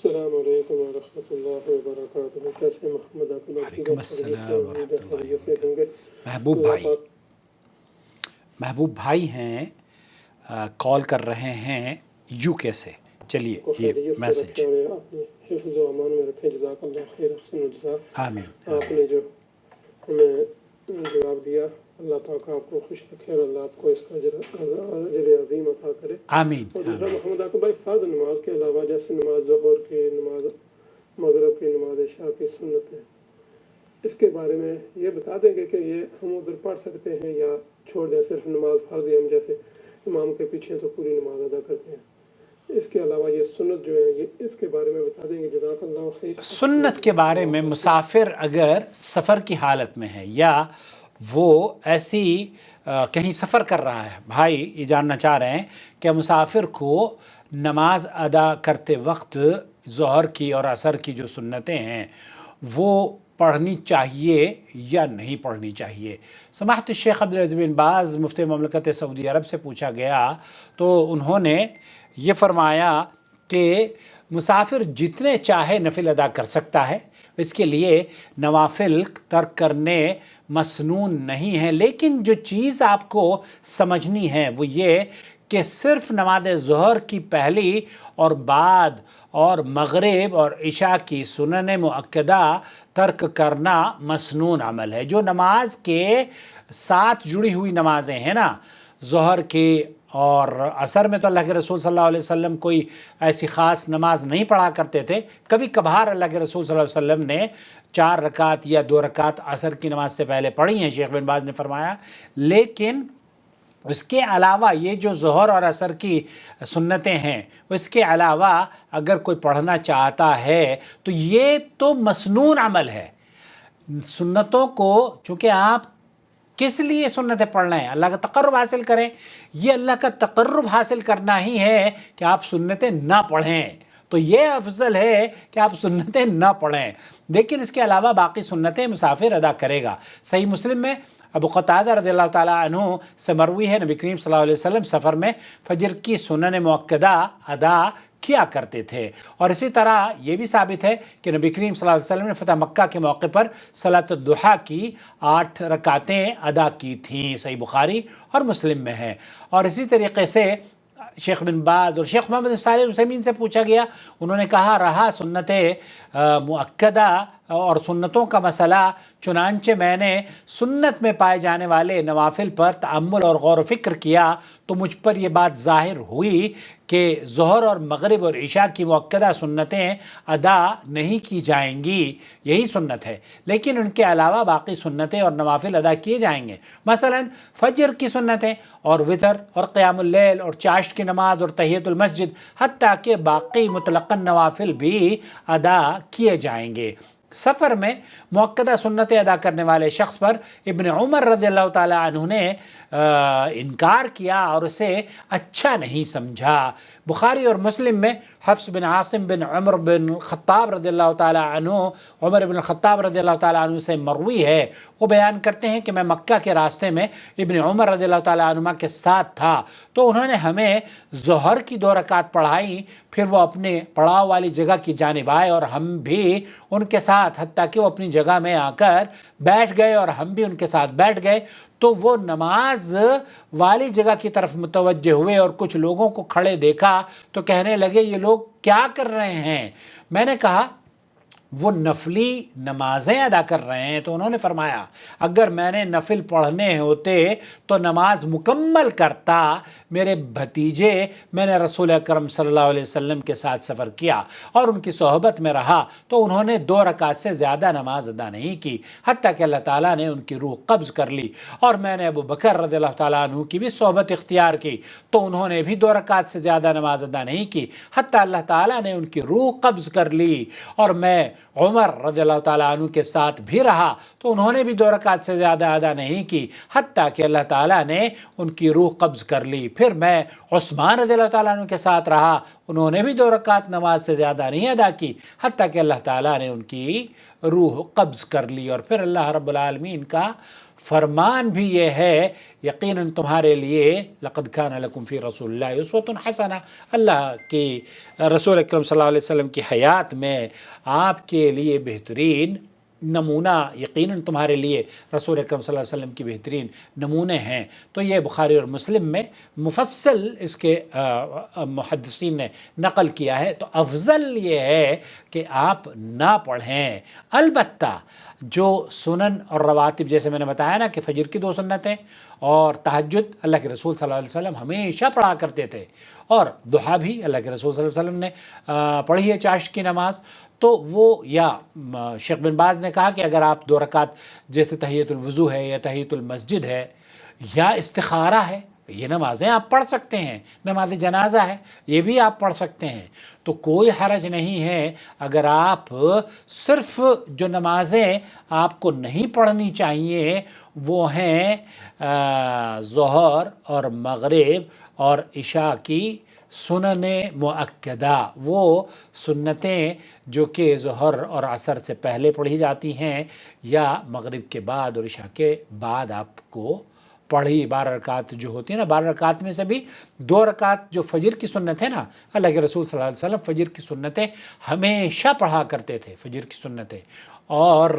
السلام علیکم ورحمۃ اللہ وبرکاتہ۔ کیسے محمد آپ وعلیکم السلام ورحمۃ اللہ وبرکاتہ۔ محبوب بھائی ہیں، کال کر رہے ہیں یو کے سے۔ چلیے یہ میسج۔ آپ نے حفظ و امان میں رکھیں، جزاک اللہ خیر، احسن الجزا۔ آمین۔ آپ نے جو ہمیں جواب دیا، اللہ پاک آپ کو خوش رکھے اور اللہ آپ کو اس کا اجر عظیم عطا کرے۔ آمین۔ اور دوسرا محمد عاقب بھائی، فرض نماز کے علاوہ جیسے نماز ظہر کی، نماز مغرب کی، نماز عشاء کی سنت ہے، اس کے بارے میں یہ بتا دیں گے کہ یہ ہم ادھر پڑھ سکتے ہیں یا چھوڑ دیں؟ صرف نماز فرض ہی ہم جیسے امام کے پیچھے تو پوری نماز ادا کرتے ہیں، اس کے علاوہ یہ سنت جو ہے یہ اس کے بارے میں بتا دیں گے، جزاک اللہ خیر۔ سنت کے بارے میں مسافر اگر سفر کی حالت میں ہے یا وہ ایسی کہیں سفر کر رہا ہے، بھائی یہ جاننا چاہ رہے ہیں کہ مسافر کو نماز ادا کرتے وقت ظہر کی اور عصر کی جو سنتیں ہیں وہ پڑھنی چاہیے یا نہیں پڑھنی چاہیے؟ سماحت الشیخ عبدالعزیز بن باز مفتی مملکت سعودی عرب سے پوچھا گیا تو انہوں نے یہ فرمایا کہ مسافر جتنے چاہے نفل ادا کر سکتا ہے، اس کے لیے نوافل ترک کرنے مسنون نہیں ہیں، لیکن جو چیز آپ کو سمجھنی ہے وہ یہ کہ صرف نماز ظہر کی پہلی اور بعد اور مغرب اور عشاء کی سنن مؤکدہ ترک کرنا مسنون عمل ہے۔ جو نماز کے ساتھ جڑی ہوئی نمازیں ہیں نا، ظہر کی اور عصر میں تو اللہ کے رسول صلی اللہ علیہ وسلم کوئی ایسی خاص نماز نہیں پڑھا کرتے تھے، کبھی کبھار اللہ کے رسول صلی اللہ علیہ وسلم نے 4 رکعت یا 2 رکعت عصر کی نماز سے پہلے پڑھی ہیں، شیخ بن باز نے فرمایا، لیکن اس کے علاوہ یہ جو ظہر اور عصر کی سنتیں ہیں، اس کے علاوہ اگر کوئی پڑھنا چاہتا ہے تو یہ تو مسنون عمل ہے۔ سنتوں کو چونکہ آپ کس لیے سنتیں پڑھ رہے ہیں؟ اللہ کا تقرب حاصل کریں، یہ اللہ کا تقرب حاصل کرنا ہی ہے کہ آپ سنتیں نہ پڑھیں، تو یہ افضل ہے کہ آپ سنتیں نہ پڑھیں، لیکن اس کے علاوہ باقی سنتیں مسافر ادا کرے گا۔ صحیح مسلم میں ابو قتادہ رضی اللہ تعالیٰ عنہ سے مروی ہے، نبی کریم صلی اللہ علیہ وسلم سفر میں فجر کی سنن مؤکدہ ادا کیا کرتے تھے، اور اسی طرح یہ بھی ثابت ہے کہ نبی کریم صلی اللہ علیہ وسلم نے فتح مکہ کے موقع پر صلاۃ الضحیٰ کی 8 رکعتیں ادا کی تھیں، صحیح بخاری اور مسلم میں ہے۔ اور اسی طریقے سے شیخ بن باز اور شیخ محمد صالح العثیمین سے پوچھا گیا، انہوں نے کہا رہا سنت مؤکدہ اور سنتوں کا مسئلہ، چنانچہ میں نے سنت میں پائے جانے والے نوافل پر تأمل اور غور و فکر کیا تو مجھ پر یہ بات ظاہر ہوئی کہ ظہر اور مغرب اور عشاء کی مؤکدہ سنتیں ادا نہیں کی جائیں گی، یہی سنت ہے، لیکن ان کے علاوہ باقی سنتیں اور نوافل ادا کیے جائیں گے، مثلا فجر کی سنتیں اور وتر اور قیام اللیل اور چاشت کی نماز اور تحیۃ المسجد، حتیٰ کہ باقی مطلقاً نوافل بھی ادا کیے جائیں گے۔ سفر میں مؤکدہ سنتیں ادا کرنے والے شخص پر ابن عمر رضی اللہ تعالیٰ عنہ نے انکار کیا اور اسے اچھا نہیں سمجھا۔ بخاری اور مسلم میں حفص بن عاصم بن عمر بن خطاب رضی اللہ تعالیٰ عنہ، عمر بن خطاب رضی اللہ تعالیٰ عنہ سے مروی ہے، وہ بیان کرتے ہیں کہ میں مکہ کے راستے میں ابن عمر رضی اللہ تعالیٰ عنہ کے ساتھ تھا، تو انہوں نے ہمیں ظہر کی 2 رکعت پڑھائیں، پھر وہ اپنے پڑاؤ والی جگہ کی جانب آئے اور ہم بھی ان کے ساتھ، حتیٰ کہ وہ اپنی جگہ میں آ کر بیٹھ گئے اور ہم بھی ان کے ساتھ بیٹھ گئے، تو وہ نماز والی جگہ کی طرف متوجہ ہوئے اور کچھ لوگوں کو کھڑے دیکھا تو کہنے لگے یہ لوگ کیا کر رہے ہیں؟ میں نے کہا وہ نفلی نمازیں ادا کر رہے ہیں، تو انہوں نے فرمایا اگر میں نے نفل پڑھنے ہوتے تو نماز مکمل کرتا، میرے بھتیجے، میں نے رسول اکرم صلی اللہ علیہ وسلم کے ساتھ سفر کیا اور ان کی صحبت میں رہا تو انہوں نے 2 رکعت سے زیادہ نماز ادا نہیں کی، حتیٰ کہ اللہ تعالیٰ نے ان کی روح قبض کر لی، اور میں نے ابو بکر رضی اللہ تعالیٰ عنہ کی بھی صحبت اختیار کی تو انہوں نے بھی 2 رکعت سے زیادہ نماز ادا نہیں کی، حتیٰ اللہ تعالیٰ نے ان کی روح قبض کر لی، اور میں عمر رضی اللہ تعالیٰ عنہ کے ساتھ بھی رہا تو انہوں نے بھی 2 رکعت سے زیادہ ادا نہیں کی، حتیٰ کہ اللہ تعالیٰ نے ان کی روح قبض کر لی۔ پھر میں عثمان رضی اللہ تعالیٰ عنہ کے ساتھ رہا، انہوں نے بھی 2 رکعت نماز سے زیادہ نہیں ادا کی، حتیٰ کہ اللہ تعالیٰ نے ان کی روح قبض کر لی، اور پھر اللہ رب العالمین کا فرمان بھی یہ ہے یقیناً تمہارے لیے لقد کان لکم فی رسول اللہ اسوۃ حسنہ، اللہ کی رسول اکرم صلی اللہ علیہ وسلم کی حیات میں آپ کے لیے بہترین نمونہ، یقیناً تمہارے لیے رسول اکرم صلی اللہ علیہ وسلم کی بہترین نمونے ہیں۔ تو یہ بخاری اور مسلم میں مفصل اس کے محدثین نے نقل کیا ہے۔ تو افضل یہ ہے کہ آپ نہ پڑھیں، البتہ جو سنن اور رواتب، جیسے میں نے بتایا نا کہ فجر کی 2 سنتیں اور تہجد اللہ کے رسول صلی اللہ علیہ وسلم ہمیشہ پڑھا کرتے تھے، اور ضحیٰ بھی اللہ کے رسول صلی اللہ علیہ وسلم نے پڑھی ہے چاشت کی نماز۔ تو وہ، یا شیخ بن باز نے کہا کہ اگر آپ 2 رکعت جیسے تحیۃ الوضو ہے یا تحیۃ المسجد ہے یا استخارہ ہے، یہ نمازیں آپ پڑھ سکتے ہیں، نماز جنازہ ہے یہ بھی آپ پڑھ سکتے ہیں، تو کوئی حرج نہیں ہے۔ اگر آپ صرف جو نمازیں آپ کو نہیں پڑھنی چاہیے وہ ہیں ظہر اور مغرب اور عشاء کی سنن مؤکدہ، وہ سنتیں جو کہ ظہر اور عصر سے پہلے پڑھی جاتی ہیں یا مغرب کے بعد اور عشاء کے بعد آپ کو پڑھی 12 رکعت جو ہوتی ہیں نا، 12 رکعت میں سے بھی 2 رکعت جو فجر کی سنت ہے نا، اللہ کے رسول صلی اللہ علیہ وسلم فجر کی سنتیں ہمیشہ پڑھا کرتے تھے، فجر کی سنتیں، اور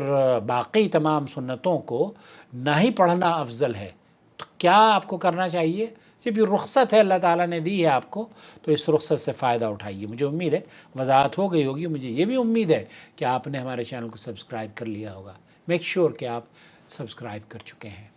باقی تمام سنتوں کو نہ ہی پڑھنا افضل ہے۔ تو کیا آپ کو کرنا چاہیے؟ جب یہ رخصت ہے اللہ تعالیٰ نے دی ہے آپ کو، تو اس رخصت سے فائدہ اٹھائیے۔ مجھے امید ہے وضاحت ہو گئی ہوگی، مجھے یہ بھی امید ہے کہ آپ نے ہمارے چینل کو سبسکرائب کر لیا ہوگا۔ میک شور کہ آپ سبسکرائب کر چکے ہیں۔